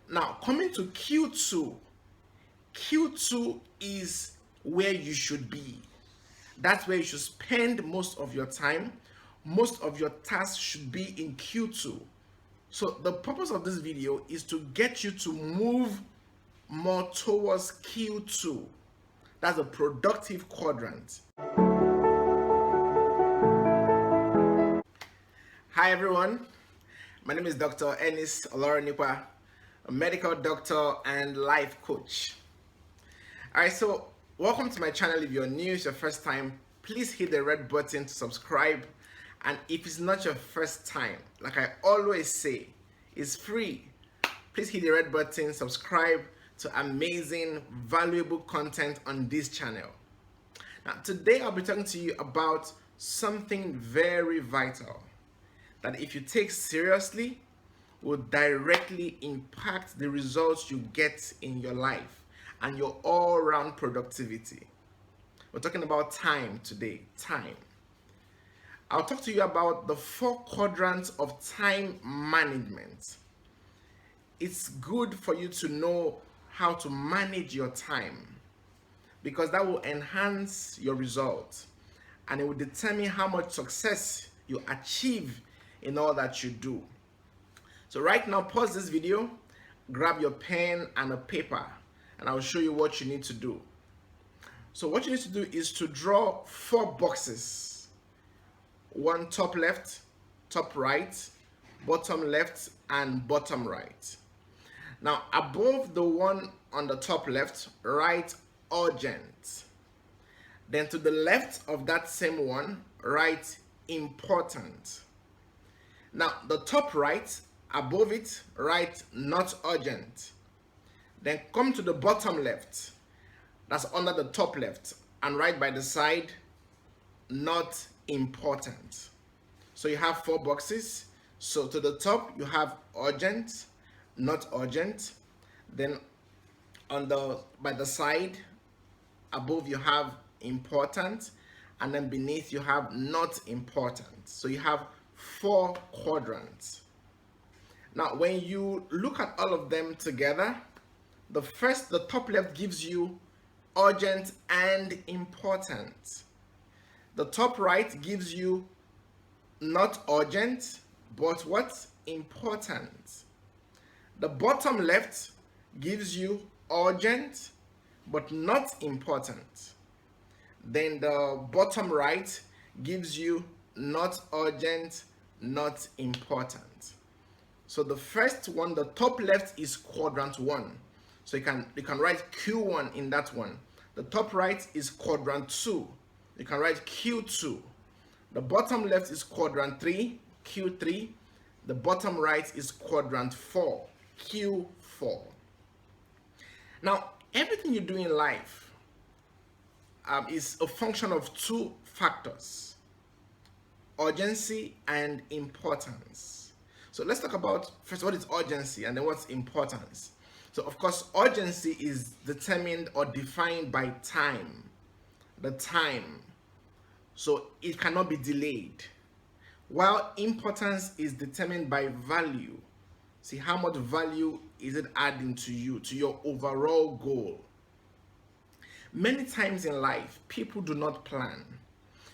Now, coming to Q2, Q2 is where you should be. That's where you should spend most of your time. Most of your tasks should be in Q2. So the purpose of this video is to get you to move more towards Q2. That's a productive quadrant. Hi everyone, my name is Dr. Ennis Olorunipa, a medical doctor and life coach. Alright, so welcome to my channel. If you're new, it's your first time, please hit the red button to subscribe. And if it's not your first time, like I always say, it's free. Please hit the red button, subscribe to amazing, valuable content on this channel. Now, today I'll be talking to you about something very vital that if you take seriously will directly impact the results you get in your life and your all-round productivity. We're talking about time today, time. I'll talk to you about the 4 quadrants of time management. It's good for you to know how to manage your time because that will enhance your results and it will determine how much success you achieve in all that you do. So right now, pause this video, grab your pen and a paper, and I'll show you what you need to do. So what you need to do is to draw 4 boxes. One top left, top right, bottom left, and bottom right. Now, above the one on the top left, write urgent. Then to the left of that same one, write important. Now, the top right, above it, write not urgent. Then come to the bottom left, that's under the top left, and write by the side, not important. So you have 4 boxes. So to the top, you have urgent, not urgent. Then by the side, above you have important, and then beneath you have not important. So you have 4 quadrants. Now, when you look at all of them together, the top left gives you urgent and important. The top right gives you not urgent, but what? Important. The bottom left gives you urgent, but not important. Then the bottom right gives you not urgent, not important. So the first one, the top left, is quadrant 1. So you can write Q1 in that one. The top right is quadrant 2. You can write Q2. The bottom left is quadrant 3, Q3. The bottom right is quadrant 4, Q4. Now, everything you do in life is a function of 2 factors: urgency and importance. So let's talk about first what is urgency and then what's importance. So of course, urgency is determined or defined by time, the time. So it cannot be delayed. While importance is determined by value. See, how much value is it adding to you, to your overall goal? Many times in life, people do not plan.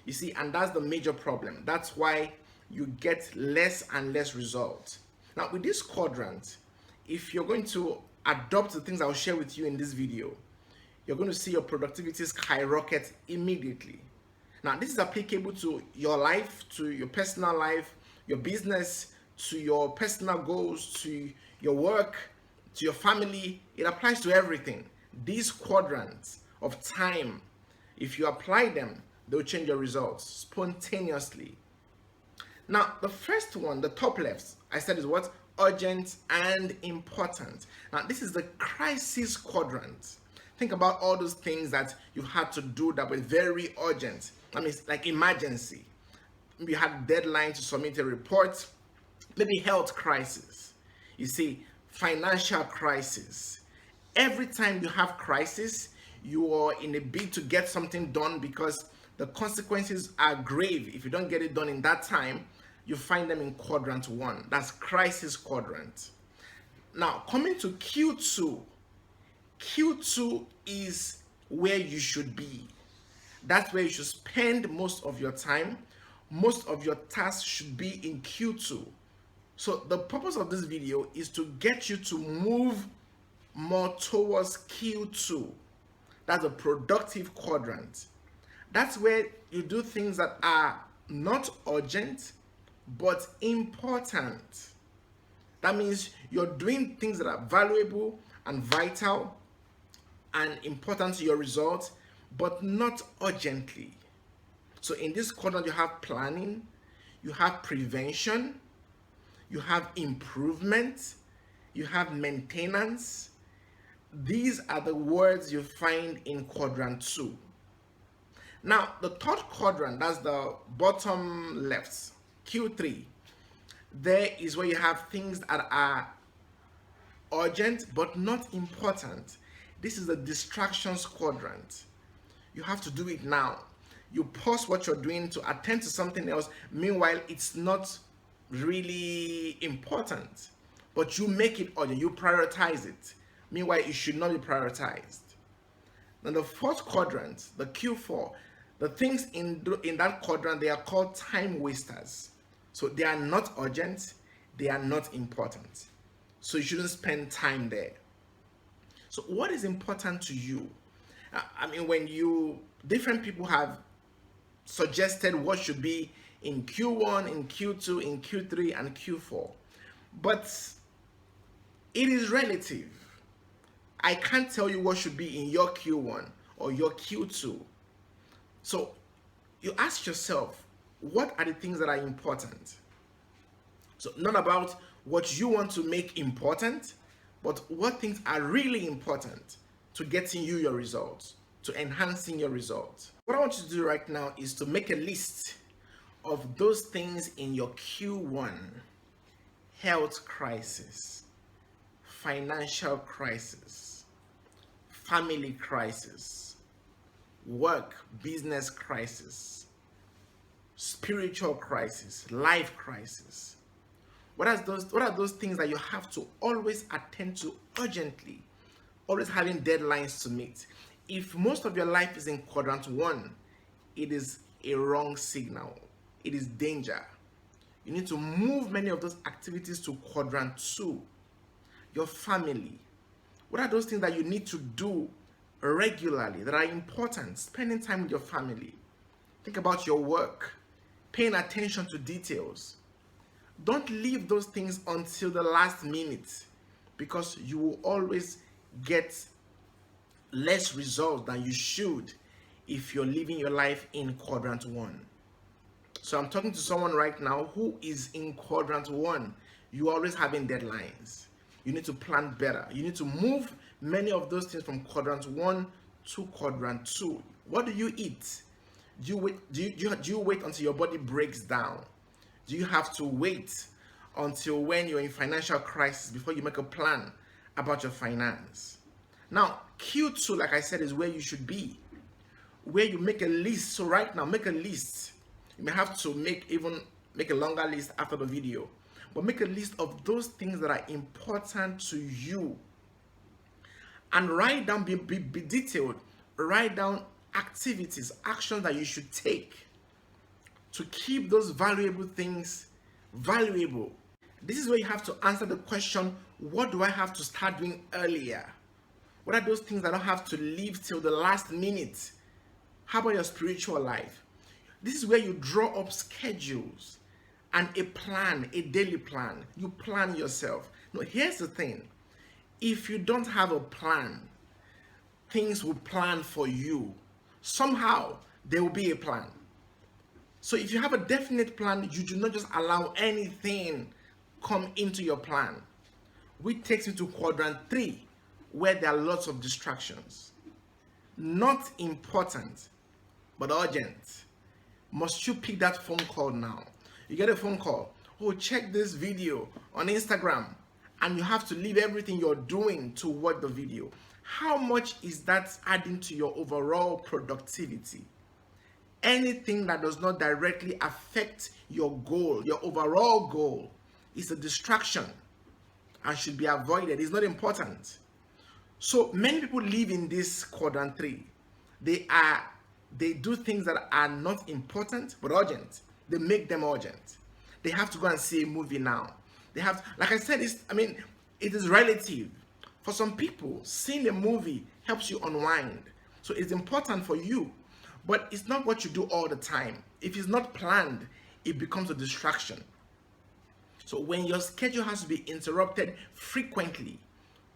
You see, and that's the major problem. That's why you get less and less results. Now, with this quadrant, if you're going to adopt the things I'll share with you in this video, you're going to see your productivity skyrocket immediately. Now, this is applicable to your life, to your personal life, your business, to your personal goals, to your work, to your family. It applies to everything. These quadrants of time, if you apply them, they'll change your results spontaneously. Now, the first one, the top left, I said is what? Urgent and important. Now, this is the crisis quadrant. Think about all those things that you had to do that were very urgent. I mean, like emergency. Maybe you had a deadline to submit a report. Maybe health crisis. You see, financial crisis. Every time you have crisis, you are in a bid to get something done because the consequences are grave. If you don't get it done in that time, you find them in quadrant 1. That's crisis quadrant. Now, coming to Q2, Q2 is where you should be. That's where you should spend most of your time. Most of your tasks should be in Q2. So the purpose of this video is to get you to move more towards Q2. That's a productive quadrant. That's where you do things that are not urgent but important. That means you're doing things that are valuable and vital and important to your results, but not urgently. So in this quadrant, you have planning, you have prevention, you have improvement, you have maintenance. These are the words you find in quadrant 2. Now, the third quadrant, that's the bottom left, Q3. There is where you have things that are urgent but not important. This is the distractions quadrant. You have to do it now. You pause what you're doing to attend to something else. Meanwhile, it's not really important, but you make it urgent. You prioritize it. Meanwhile, it should not be prioritized. Then the fourth quadrant, the Q4, the things in that quadrant, they are called time wasters. So they are not urgent, they are not important. So you shouldn't spend time there. So what is important to you? I mean, different people have suggested what should be in Q1, in Q2, in Q3, and Q4. But it is relative. I can't tell you what should be in your Q1 or your Q2. So you ask yourself, what are the things that are important? So not about what you want to make important, but what things are really important to getting you your results, to enhancing your results. What I want you to do right now is to make a list of those things in your Q1: health crisis, financial crisis, family crisis, work, business crisis, spiritual crisis, life crisis. What are those things that you have to always attend to urgently, always having deadlines to meet? If most of your life is in quadrant 1, it is a wrong signal. It is danger. You need to move many of those activities to quadrant 2. Your family. What are those things that you need to do regularly that are important? Spending time with your family. Think about your work. Paying attention to details. Don't leave those things until the last minute, because you will always get less results than you should if you're living your life in quadrant 1. So I'm talking to someone right now who is in quadrant 1. You're always having deadlines. You need to plan better. You need to move many of those things from quadrant 1 to quadrant 2. What do you eat? Do you wait until your body breaks down? Do you have to wait until when you're in financial crisis before you make a plan about your finance? Now, Q2, like I said, is where you should be, where you make a list. So right now, make a list. You may have to make a longer list after the video, but make a list of those things that are important to you, and write down, be detailed. Write down activities, actions that you should take to keep those valuable things valuable. This is where you have to answer the question, what do I have to start doing earlier? What are those things that I don't have to leave till the last minute? How about your spiritual life? This is where you draw up schedules and a plan, a daily plan. You plan yourself. Now, here's the thing. If you don't have a plan, things will plan for you. Somehow, there will be a plan. So if you have a definite plan, you do not just allow anything come into your plan. Which takes you to quadrant 3, where there are lots of distractions. Not important, but urgent. Must you pick that phone call now? You get a phone call. Oh, check this video on Instagram. And you have to leave everything you're doing to watch the video. How much is that adding to your overall productivity? Anything that does not directly affect your goal, your overall goal, is a distraction. and should be avoided. It's not important. So many people live in this quadrant 3. They do things that are not important but urgent. They make them urgent. They have to go and see a movie now. They have, like I said, it is relative. For some people, seeing a movie helps you unwind. So it's important for you, but it's not what you do all the time. If it's not planned, it becomes a distraction. So when your schedule has to be interrupted frequently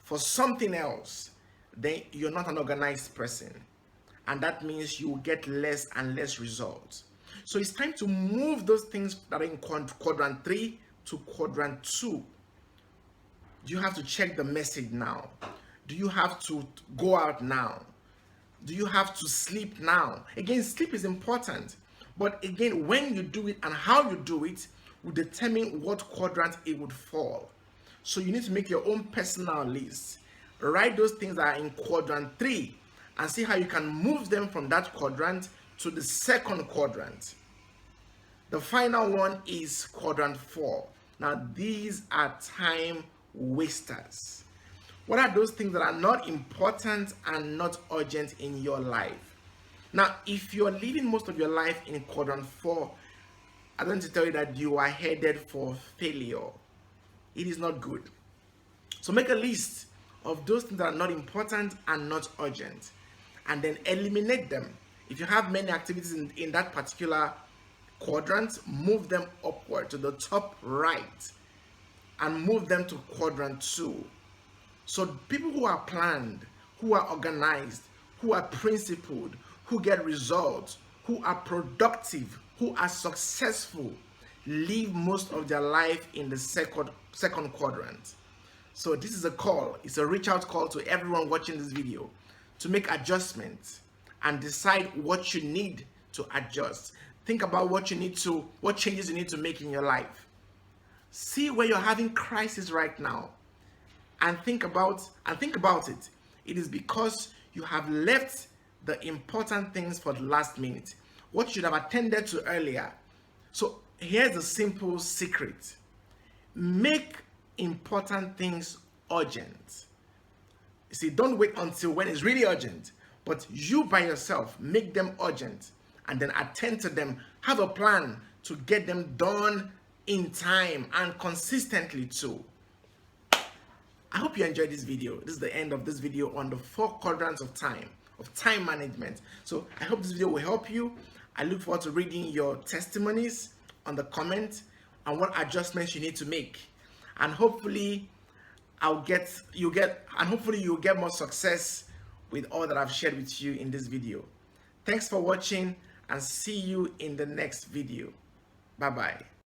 for something else, then you're not an organized person. And that means you will get less and less results. So it's time to move those things that are in quadrant 3 to quadrant 2. Do you have to check the message now? Do you have to go out now? Do you have to sleep now? Again, sleep is important. But again, when you do it and how you do it will determine what quadrant it would fall. So you need to make your own personal list. Write those things that are in quadrant 3 and see how you can move them from that quadrant to the second quadrant. The final one is quadrant 4. Now, these are time wasters. What are those things that are not important and not urgent in your life? Now, if you're living most of your life in quadrant 4, I want to tell you that you are headed for failure. It is not good. So make a list of those things that are not important and not urgent, and then eliminate them. If you have many activities in that particular quadrant, move them upward to the top right and move them to quadrant 2. So people who are planned, who are organized, who are principled, who get results, who are productive, who are successful, live most of their life in the second quadrant. So this is a call. It's a reach out call to everyone watching this video to make adjustments and decide what you need to adjust. Think about what changes you need to make in your life. See where you're having crisis right now and think about it. It is because you have left the important things for the last minute. What you should have attended to earlier. So here's a simple secret. Make important things urgent. You see, don't wait until when it's really urgent, but you by yourself make them urgent and then attend to them. Have a plan to get them done in time and consistently too. I hope you enjoyed this video. This is the end of this video on the 4 quadrants of time management. So I hope this video will help you. I look forward to reading your testimonies on the comments and what adjustments you need to make. And hopefully you'll get more success with all that I've shared with you in this video. Thanks for watching and see you in the next video. Bye bye.